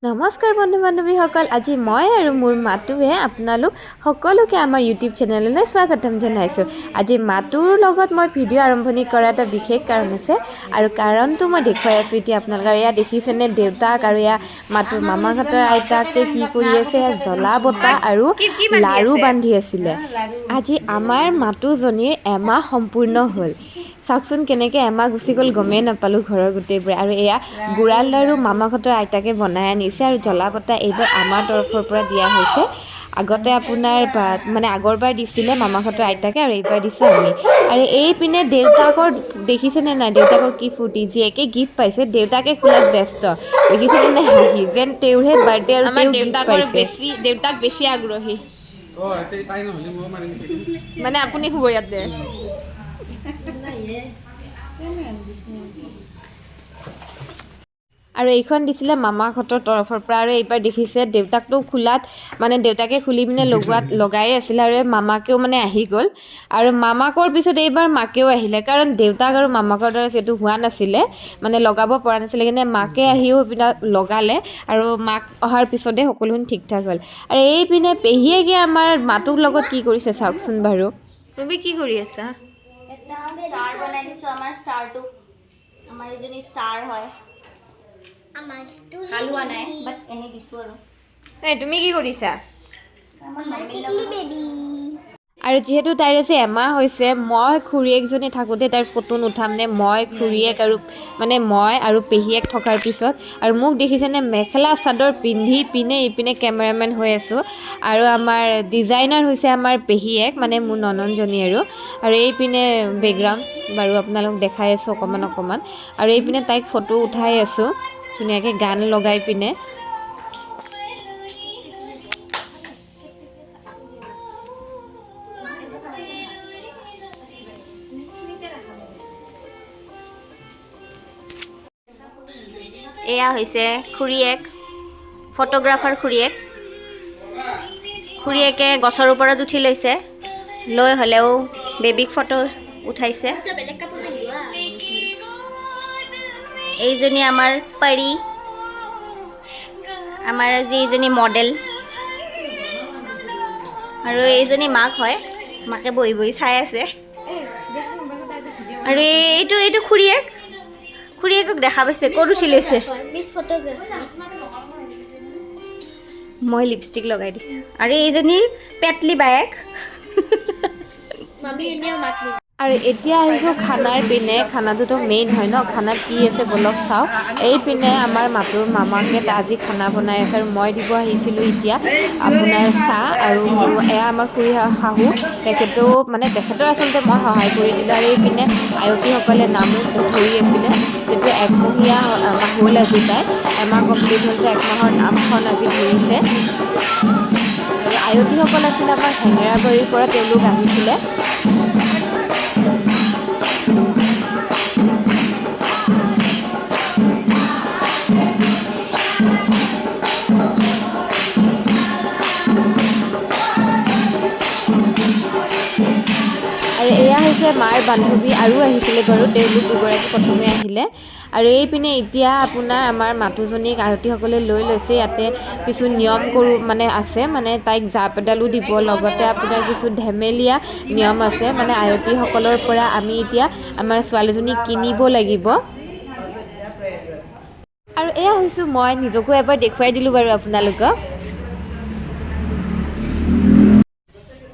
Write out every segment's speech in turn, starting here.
নমস্কাৰ বন্ধু বান্ধৱীসকল, আজি মই আৰু মোৰ মাতুৱে আপোনালোক সকলোকে আমাৰ ইউটিউব চেনেললৈ স্বাগতম জনাইছোঁ। আজি মাতুৰ লগত মই ভিডিঅ' আৰম্ভণি কৰা এটা বিশেষ কাৰণ আছে আৰু কাৰণটো মই দেখুৱাই আছোঁ। এতিয়া আপোনালোকে এয়া দেখিছেনে, দেউতাক আৰু এয়া মাতুৰ মামাহঁতৰ আইতাকে কি কৰি আছে, জ্বলা বটা আৰু লাৰু বান্ধি আছিলে। আজি আমাৰ মাতুজনীৰ এমাহ সম্পূৰ্ণ হ'ল। চাওকচোন কেনেকৈ এমাহ গুচি গ'ল, গমেই নাপালোঁ ঘৰৰ গোটেইবোৰে। আৰু এয়া গুড়াল লাৰু মামাহঁতৰ আইতাকে বনাই আনিছে আৰু জ্বলা বটা এইবাৰ আমাৰ তৰফৰ পৰা দিয়া হৈছে। আগতে আপোনাৰ মানে আগৰবাৰ দিছিলে মামাহঁতৰ আইতাকে আৰু এইবাৰ দিছোঁ আমি। আৰু এইপিনে দেউতাকৰ দেখিছেনে নাই, দেউতাকৰ কি ফূৰ্তি, জীয়েকে গিফ্ট পাইছে, দেউতাকে খোলাত ব্যস্ত। দেখিছেনে নাই হাঁহি, যেন তেওঁৰহে বাৰ্থডে আৰু তেওঁ গিফ্ট পাইছে। দেউতাক বেছি আগ্ৰহী, মানে আপুনি শুব ইয়াতে। আৰু এইখন দিছিলে মামাহঁতৰ তৰফৰ পৰা। আৰু এইবাৰ দেখিছে দেউতাকটো খোলাত মানে দেউতাকে খুলি পিনে লগাই আছিলে আৰু মামাকেও মানে আহি গ'ল। আৰু মামাকৰ পিছত এইবাৰ মাকেও আহিলে, কাৰণ দেউতাক আৰু মামাকৰ দ্বাৰা যিহেতু হোৱা নাছিলে, মানে লগাব পৰা নাছিলে, কিন্তু মাকে আহিও সেইপিনে লগালে আৰু মাক অহাৰ পিছতে সকলোখিনি ঠিক ঠাক হ'ল। আৰু এইপিনে পেহীয়েকে আমাৰ মাতুৰ লগত কি কৰিছে চাওকচোন বাৰু। তুমি কি কৰি আছা? এটা ষ্টাৰ বনাই দিছোঁ। আমাৰ ষ্টাৰটো, আমাৰ এজনী ষ্টাৰ হয়। আমাৰটো হালোৱা নাই, বাট এনে দিছোঁ আৰু। তুমি কি কৰিছা? আমাৰ বেবী। আৰু যিহেতু তাইৰ আজি এমাহ হৈছে, মই খুৰীয়েকজনী থাকোঁতে তাইৰ ফটো নুঠামনে, মই খুৰীয়েক আৰু মানে মই আৰু পেহীয়েক থকাৰ পিছত। আৰু মোক দেখিছেনে মেখেলা চাদৰ পিন্ধি পিনে ইপিনে কেমেৰামেন হৈ আছোঁ। আৰু আমাৰ ডিজাইনাৰ হৈছে আমাৰ পেহীয়েক, মানে মোৰ ননন্দজনী। আৰু এইপিনে বেকগ্ৰাউণ্ড বাৰু আপোনালোক দেখাই আছোঁ অকণমান। আৰু এইপিনে তাইক ফটো উঠাই আছোঁ ধুনীয়াকৈ গান লগাই পিনে। এয়া হৈছে খুৰীয়েক, ফটোগ্ৰাফাৰ খুৰীয়েক। খুৰীয়েকে গছৰ ওপৰত উঠি লৈছে, লৈ হ'লেও বেবীক ফটো উঠাইছে। এইজনী আমাৰ পৰী, আমাৰ আজি এইজনী মডেল। আৰু এইজনী মাক হয়, মাকে বহি বহি চাই আছে। আৰু এইটো খুৰীয়েকক দেখা পাইছে, ক'ত উঠি লৈছে। মই লিপষ্টিক লগাই দিছোঁ। আৰু এইজনী পেটলি বায়েক। আৰু এতিয়া আহিছোঁ খানাৰ পিনে। খানাটোতো মেইন হয় ন, খানাত কি আছে বলক চাওঁ। এইপিনে আমাৰ মাতুৰ মামাকে আজি খানা বনাই আছে আৰু মই দিব আহিছিলোঁ এতিয়া আপোনাৰ চাহ। আৰু এয়া আমাৰ খুৰী শাহু, তেখেতৰ আচলতে মই সহায় কৰি দিলোঁ। আৰু এইপিনে আয়তীসকলে নামো ধৰি আছিলে, যিহেতু একমহীয়া হ'ল আজি তাই, এমাহ কমপ্লিট হ'ল, তো একমাহৰ নামখন আজি ধৰিছে। আৰু আয়তীসকল আছিলে আমাৰ হেঙেৰাবাৰীৰ পৰা, তেওঁলোক আহিছিলে। আৰু এয়া হৈছে মাৰ বান্ধৱী, আৰু আহিছিলে বাৰু, তেওঁলোক দুগৰাকী প্ৰথমে আহিলে। আৰু এইপিনে এতিয়া আপোনাৰ আমাৰ মাতুজনীক আয়তীসকলে লৈ লৈছে। ইয়াতে কিছু নিয়ম আছে, মানে তাইক জাপ এডালো দিব, লগতে আপোনাৰ কিছু ধেমেলীয়া নিয়ম আছে, মানে আয়তীসকলৰ পৰা আমি এতিয়া আমাৰ ছোৱালীজনীক কিনিব লাগিব। আৰু এয়া হৈছোঁ মই, নিজকো এবাৰ দেখুৱাই দিলোঁ বাৰু আপোনালোকক।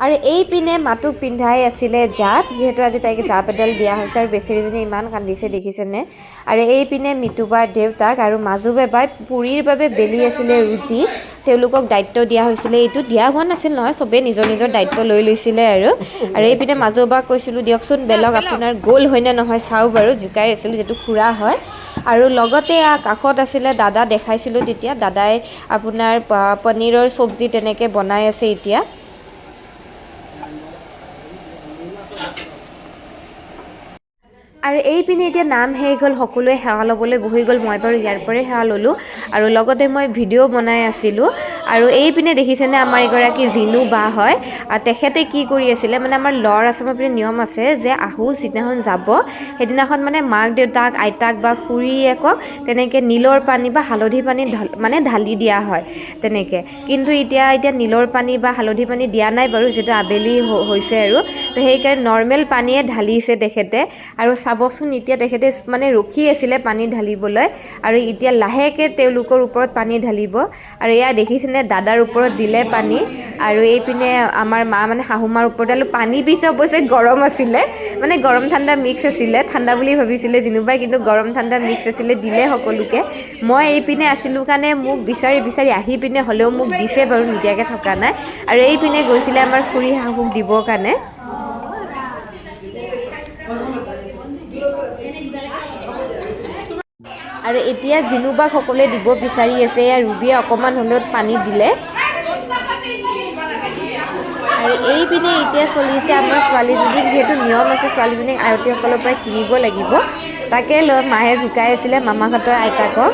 আৰু এইপিনে মাতুক পিন্ধাই আছিলে জাপ, যিহেতু আজি তাইক জাপ এডাল দিয়া হৈছে। আৰু বেচেৰীজনী ইমান কান্দিছে দেখিছেনে। আৰু এইপিনে মিতুবাৰ দেউতাক আৰু মাজু বেবাই পুৰীৰ বাবে বেলি আছিলে ৰুটি, তেওঁলোকক দায়িত্ব দিয়া হৈছিলে। এইটো দিয়া হোৱা নাছিল নহয়, চবেই নিজৰ নিজৰ দায়িত্ব লৈ লৈছিলে। আৰু এইপিনে মাজু বাক কৈছিলোঁ, দিয়কচোন বেলক আপোনাৰ গ'ল হয়নে নহয় চাওঁ বাৰু, জোকাই আছিলোঁ, যিহেতু খুৰা হয়। আৰু লগতে কাষত আছিলে দাদা, দেখাইছিলোঁ তেতিয়া, দাদাই আপোনাৰ পনীৰৰ চব্জি তেনেকৈ বনাই আছে এতিয়া। আৰু এইপিনে এতিয়া নাম শেষ হ'ল, সকলোৱে সেৱা ল'বলৈ বহি গ'ল। মই বাৰু ইয়াৰ পৰাই সেৱা ল'লোঁ, আৰু লগতে মই ভিডিঅ' বনাই আছিলোঁ। আৰু এইপিনে দেখিছেনে আমাৰ এগৰাকী জিনু বা হয় তেখেতে কি কৰি আছিলে মানে আমাৰ ল'ৰ আছামৰ পিনে নিয়ম আছে যে আহু যিদিনাখন যাব সেইদিনাখন মানে মাক দেউতাক আইতাক বা খুৰীয়েকক তেনেকৈ নীলৰ পানী বা হালধি পানী মানে ঢালি দিয়া হয় তেনেকৈ কিন্তু এতিয়া নীলৰ পানী বা হালধি পানী দিয়া নাই বাৰু যিটো আবেলি হৈছে আৰু তো সেইকাৰণে নৰ্মেল পানীয়ে ঢালিছে তেখেতে আৰু চাবচোন এতিয়া তেখেতে মানে ৰখি আছিলে পানী ঢালিবলৈ আৰু এতিয়া লাহেকৈ তেওঁলোকৰ ওপৰত পানী ঢালিব আৰু এয়া দেখিছেনে দাদাৰ ওপৰত দিলে পানী আৰু এইপিনে আমাৰ মা মানে শাহুমাৰ ওপৰত আৰু পানী পিছে অৱশ্যে গৰম আছিলে মানে গৰম ঠাণ্ডা মিক্স আছিলে ঠাণ্ডা বুলি ভাবিছিলে জিনুবাই কিন্তু গৰম ঠাণ্ডা মিক্স আছিলে দিলে সকলোকে মই এইপিনে আছিলোঁ কাৰণে মোক বিচাৰি আহি পিনে হ'লেও মোক দিছে বাৰু নিদিয়াকৈ থকা নাই আৰু এইপিনে গৈছিলে আমাৰ খুৰী শাহুক দিবৰ কাৰণে আৰু এতিয়া জিনুবাক সকলোৱে দিব বিচাৰি আছে এয়া ৰুবিয়ে অকণমান হ'লেও পানী দিলে আৰু এইপিনে এতিয়া চলিছে আমাৰ ছোৱালীজনীক যিহেতু নিয়ম আছে ছোৱালীজনীক আয়তীসকলৰ পৰা কিনিব লাগিব তাকে লৈ মায়ে জোকাই আছিলে মামাহঁতৰ আইতাকক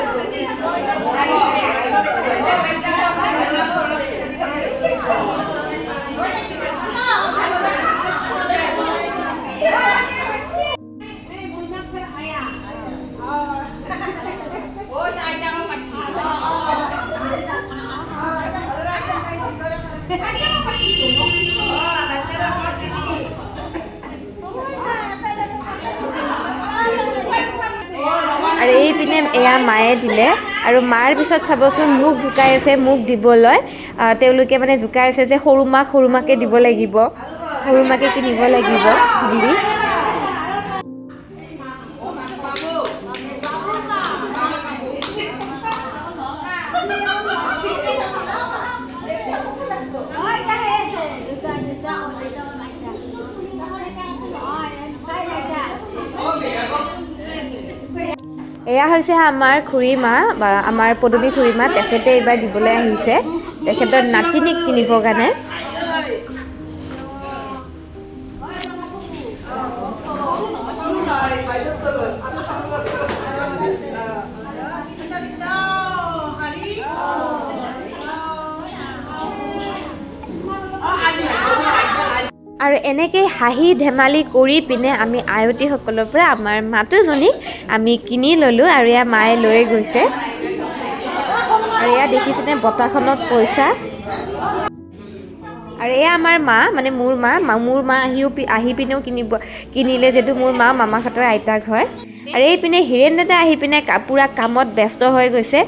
আৰু এইপিনে এয়া মায়ে দিলে আৰু মাৰ পিছত চাবচোন মোক জোকাই আছে মোক দিবলৈ তেওঁলোকে মানে জোকাই আছে যে সৰু মাকে দিব লাগিব সৰু মাকে কিনিব লাগিব বুলি এয়া হৈছে আমাৰ খুৰীমা বা আমাৰ পদুমী খুৰীমা তেখেতে এইবাৰ দিবলৈ আহিছে তেখেতৰ নাতিনীক কিনিবৰ কাৰণে আৰু এনেকৈ হাঁহি ধেমালি কৰি পিনে আমি আয়তীসকলৰ পৰা আমাৰ মাতুজনীক আমি কিনি ল'লোঁ আৰু এয়া মায়ে লৈ গৈছে আৰু এয়া দেখিছেনে বঁটাখনত পইচা আৰু এয়া আমাৰ মা মানে মোৰ মা আহি পিনেও কিনিলে যিহেতু মোৰ মা মামাহঁতৰ আইতাক হয় আৰু এইপিনে হীৰেণ দাদা আহি পিনে পূৰা কামত ব্যস্ত হৈ গৈছে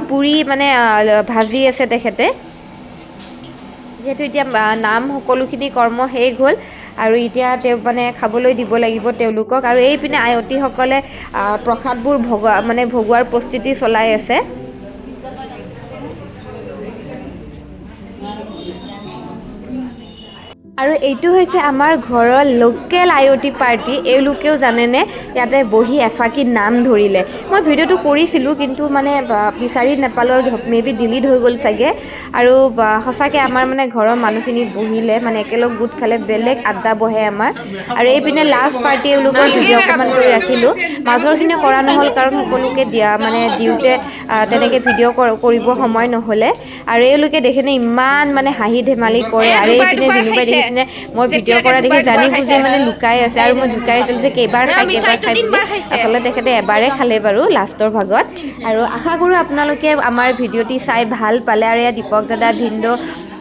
পুৰি মানে ভাজি আছে তেখেতে যিহেতু এতিয়া নাম সকলোখিনি কৰ্ম শেষ হ'ল আৰু এতিয়া তেওঁ মানে খাবলৈ দিব লাগিব তেওঁলোকক আৰু এইপিনে আয়তীসকলে প্ৰসাদবোৰ ভগোৱাৰ প্ৰস্তুতি চলাই আছে আৰু এইটো হৈছে আমাৰ ঘৰৰ লোকেল আয়তী পাৰ্টি এওঁলোকেও জানেনে ইয়াতে বহি এফাকি নাম ধৰিলে মই ভিডিঅ'টো কৰিছিলোঁ কিন্তু মানে বিচাৰি নাপালোঁ মেবি ডিলিট হৈ গ'ল চাগে আৰু সঁচাকৈ আমাৰ মানে ঘৰৰ মানুহখিনি বহিলে মানে একেলগ গোট খালে বেলেগ আড্ডা বহে আমাৰ আৰু এইপিনে লাষ্ট পাৰ্টি এওঁলোকৰ ভিডিঅ' অকণমান কৰি ৰাখিলোঁ মাজৰখিনি কৰা নহ'ল কাৰণ সকলোকে দিওঁতে তেনেকৈ ভিডিঅ' কৰিব সময় নহ'লে আৰু এওঁলোকে দেখেনে ইমান মানে হাঁহি ধেমালি কৰে আৰু এইপিনে জিনুবাই দেখিছে মই ভিডিঅ' কৰা দেখি জানি বুজি মানে লুকাই আছে আৰু মই জোকাই আছিলোঁ যে কেইবাৰ খাই বুলি আচলতে তেখেতে এবাৰে খালে বাৰু লাষ্টৰ ভাগত আৰু আশা কৰোঁ আপোনালোকে আমাৰ ভিডিঅ'টি চাই ভাল পালে আৰু এয়া দীপক দাদা ভিনদেউ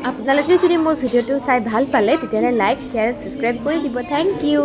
আপোনালোকে যদি মোৰ ভিডিঅ'টো চাই ভাল পালে তেতিয়াহ'লে লাইক শ্বেয়াৰ ছাবস্ক্ৰাইব কৰি দিব থেংক ইউ